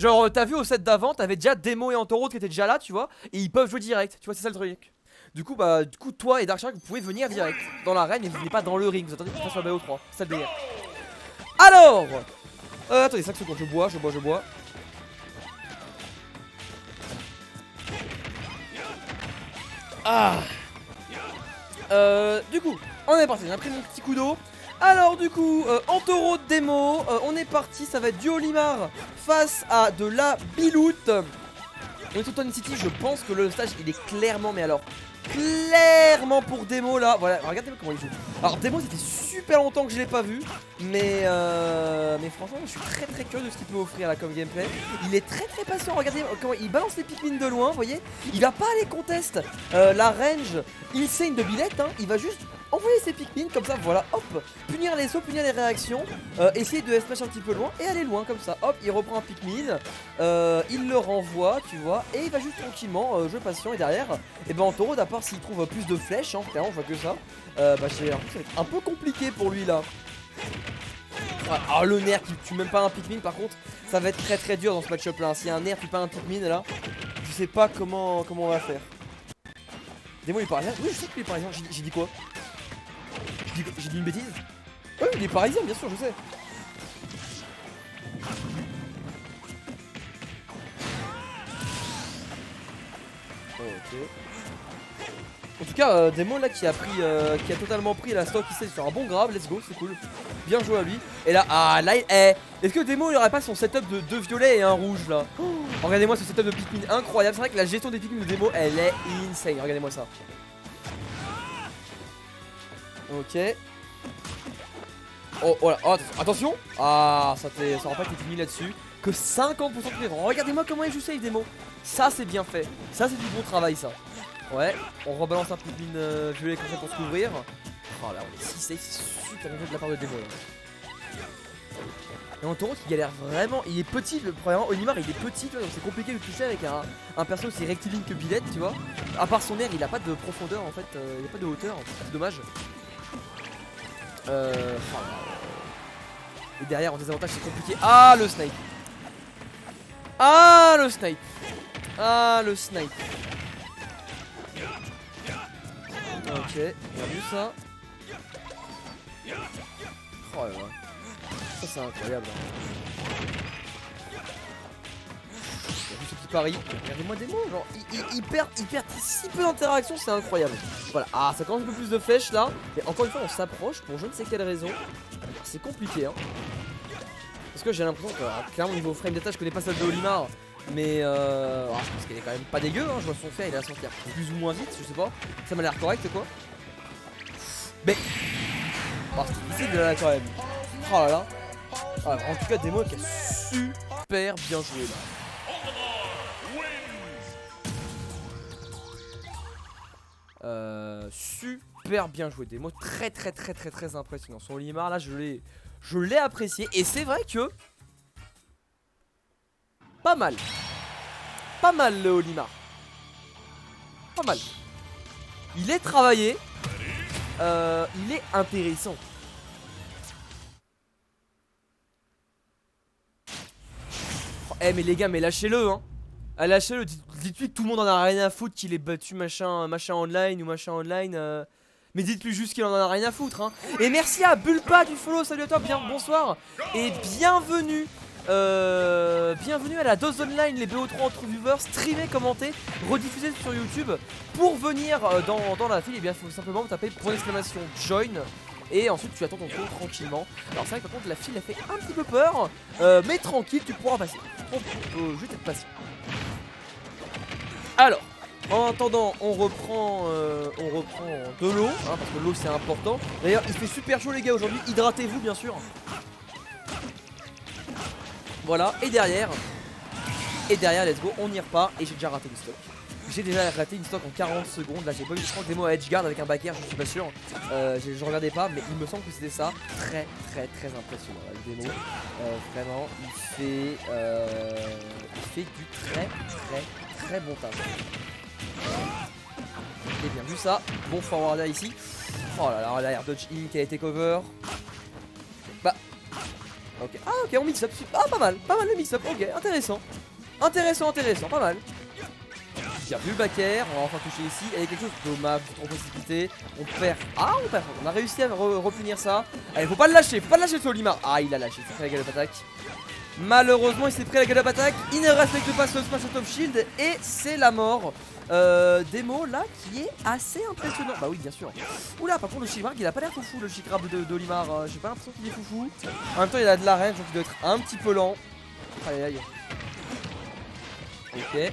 Genre t'as vu au set d'avant, t'avais déjà Demo et Antoro qui étaient déjà là, tu vois. Et ils peuvent jouer direct, tu vois, c'est ça le truc. Du coup toi et Darkshark vous pouvez venir direct dans l'arène, mais vous venez pas dans le ring, vous attendez qu'il fasse le BO3, c'est ça le délire. Alors attendez 5 secondes, je bois. Ah. Du coup, on est parti, j'ai pris mon petit coup d'eau. Alors du coup, Antoro de démo, on est parti, ça va être du Olimar face à de la Biloute. Et Toton City, je pense que le stage il est clairement, mais alors clairement pour démo là. Voilà, regardez comment il joue. Alors démo, c'était super longtemps que je l'ai pas vu, mais franchement, je suis très curieux de ce qu'il peut offrir là comme gameplay. Il est très patient. Regardez comment il balance les Pikmin de loin, vous voyez. Il va pas aller contest la range insane de Billette, hein. Il va juste envoyer ses Pikmin comme ça, voilà, hop, punir les sauts, punir les réactions, essayer de smash un petit peu loin et aller loin comme ça, hop, il reprend un Pikmin, il le renvoie, tu vois, et il va juste tranquillement jouer patient. Et derrière, et ben Antoro, d'à part s'il trouve plus de flèches, hein, clairement, je vois que ça, bah j'ai un peu compliqué pour lui là. Ah, le nerf qui tue même pas un Pikmin, par contre, ça va être très dur dans ce match-up là. S'il y a un nerf qui tue pas un Pikmin là, je sais pas comment on va faire. Démo il est parisien. Oui, je sais qu'il est parisien, j'ai dit quoi? J'ai dit une bêtise? Oui, il est parisien, bien sûr, je sais. Ok. En tout cas, Demo là qui a totalement pris la stock ici sur un bon grab, let's go, c'est cool. Bien joué à lui. Et là, est-ce que Demo il aurait pas son setup de 2 violets et un rouge là? Regardez-moi ce setup de Pikmin incroyable. C'est vrai que la gestion des Pikmin de Demo elle est insane, regardez-moi ça. Ok. Oh voilà, oh, attention. Ah, ça aura pas été fini là-dessus. Que 50% de clearance. Regardez-moi comment il joue safe Demo. Ça c'est bien fait. Ça c'est du bon travail ça. Ouais, on rebalance un Pikmin violet comme ça pour se couvrir. Oh là, on est si safe, c'est super bien de la part de Demo là. Et Antoro qui galère vraiment, il est petit, premièrement Olimar il est petit, tu vois, donc c'est compliqué de le toucher avec un perso aussi rectiligne que Billette, tu vois. À part son air, il a pas de profondeur en fait, il a pas de hauteur, c'est dommage. Et derrière en désavantage c'est compliqué. Ah le snipe. Ah le snipe. Ah le snipe. Ok, bien vu ça. Oh là là. Ça c'est incroyable. J'ai vu ce petit pari. Regardez-moi des mots, genre il perd si peu d'interaction, c'est incroyable. Voilà, ah ça commence un peu plus de flèches là. Et encore une fois on s'approche pour je ne sais quelle raison. C'est compliqué hein. Parce que j'ai l'impression que clairement au niveau frame d'état je connais pas celle de Olimar. Mais je pense qu'elle est quand même pas dégueu hein. Je vois son fait, il est à sortir plus ou moins vite, je sais pas. Ça m'a l'air correct quoi. Mais c'est difficile de là quand même. Oh là là. Alors, en tout cas Demo qui a super bien joué là. Super bien joué Demo, très impressionnant. Son Olimar là je l'ai apprécié. Et c'est vrai que pas mal le Olimar. Pas mal. Il est travaillé. Il est intéressant. Eh mais les gars, mais lâchez-le hein. Lâchez-le, dites-lui que tout le monde en a rien à foutre qu'il ait battu machin online ou machin online. Mais dites-lui juste qu'il en a rien à foutre hein. Et merci à Bulpa du follow, salut à toi, bonsoir. Et bienvenue. Bienvenue à la dose online, les BO3 entre viewers, streamés, commentés, rediffusés sur YouTube. Pour venir dans la file, et bien il faut simplement taper !join. Et ensuite tu attends ton tour tranquillement. Alors c'est vrai que par contre la file a fait un petit peu peur, mais tranquille, tu pourras passer. Faut juste être patient. Alors, en attendant, on reprend de l'eau, hein, parce que l'eau c'est important. D'ailleurs il fait super chaud les gars aujourd'hui, hydratez-vous bien sûr. Voilà, et derrière, let's go, on y repart. Et j'ai déjà raté une stock. J'ai déjà raté une stock en 40 secondes. Là j'ai pas eu de démo à edgeguard avec un backer, je suis pas sûr. Je regardais pas, mais il me semble que c'était ça. Très impressionnant là, le démo. Vraiment, il fait du très bon taf. J'ai bien vu ça. Bon forwarder ici. Oh là là, l'air dodge in qui a été cover. Bah, Ok, ah ok, on mix up, ah pas mal le mix up, ok, intéressant. Intéressant, pas mal. J'ai vu le back air, on va enfin toucher ici, et il y a quelque chose de dommage, trop précipité. On perd, on a réussi à repunir ça. Allez, faut pas le lâcher ce Olimar. Ah, il a lâché, c'est pris la galop attaque. Malheureusement, il s'est pris la galop attaque, il ne respecte pas ce smash out of shield, et c'est la mort. Démo là qui est assez impressionnant. Bah oui, bien sûr. Oula, par contre, le Shigmark il a pas l'air foufou, le Shigrab d'Olimar. J'ai pas l'impression qu'il est foufou. En même temps, il a de la range, donc il doit être un petit peu lent. Aïe aïe. Ok.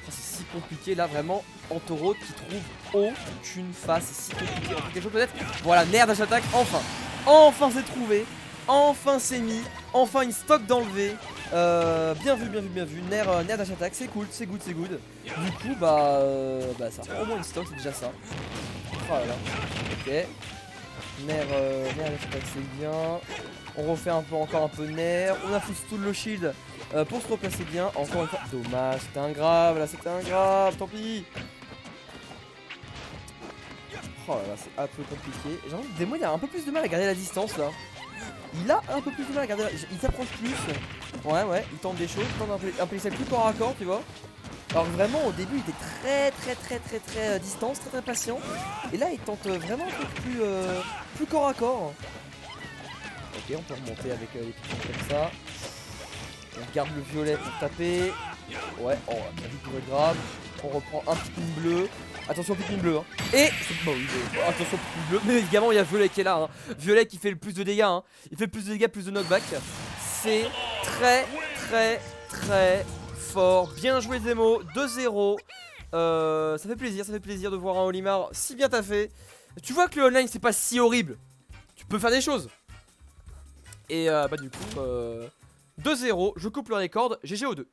C'est si compliqué là, vraiment. Antoro qui trouve aucune face. C'est si compliqué. On fait quelque chose peut-être. Voilà, Nair dash attack, enfin. Enfin c'est trouvé. Enfin c'est mis. Enfin une stock d'enlever. Bien vu. Nair dash attack, c'est cool, c'est good. Du coup, bah ça prend au moins une stock, c'est déjà ça. Oh là là. Ok. Nair dash attack, c'est bien. On refait encore un peu Nair. On a foutu tout le shield pour se replacer bien. Encore une fois. Dommage, c'était un grave, là c'était un grave, tant pis. Oh là là, c'est un peu compliqué. J'ai l'impression que Demo il a un peu plus de mal à garder la distance là. Il a un peu plus de mal à garder il s'approche plus. Ouais, il tente des choses, il tente un play plus corps à corps, tu vois. Alors vraiment au début il était très distance, très patient. Et là il tente vraiment un peu plus corps à corps. Ok, on peut remonter avec les piquants comme ça. On garde le violet pour taper. Ouais, oh, bien vu pour le grave. On reprend un petit pin bleu. Attention pin bleu hein. Et bah oui, attention pin bleu. Mais évidemment il y a Violet qui est là hein. Violet qui fait le plus de dégâts hein. Il fait le plus de dégâts, plus de knockback. C'est très fort. Bien joué Demo, 2-0. Ça fait plaisir de voir un Olimar si bien taffé. Tu vois que le online c'est pas si horrible. Tu peux faire des choses. Et bah du coup 2-0, je coupe le record, GG aux deux.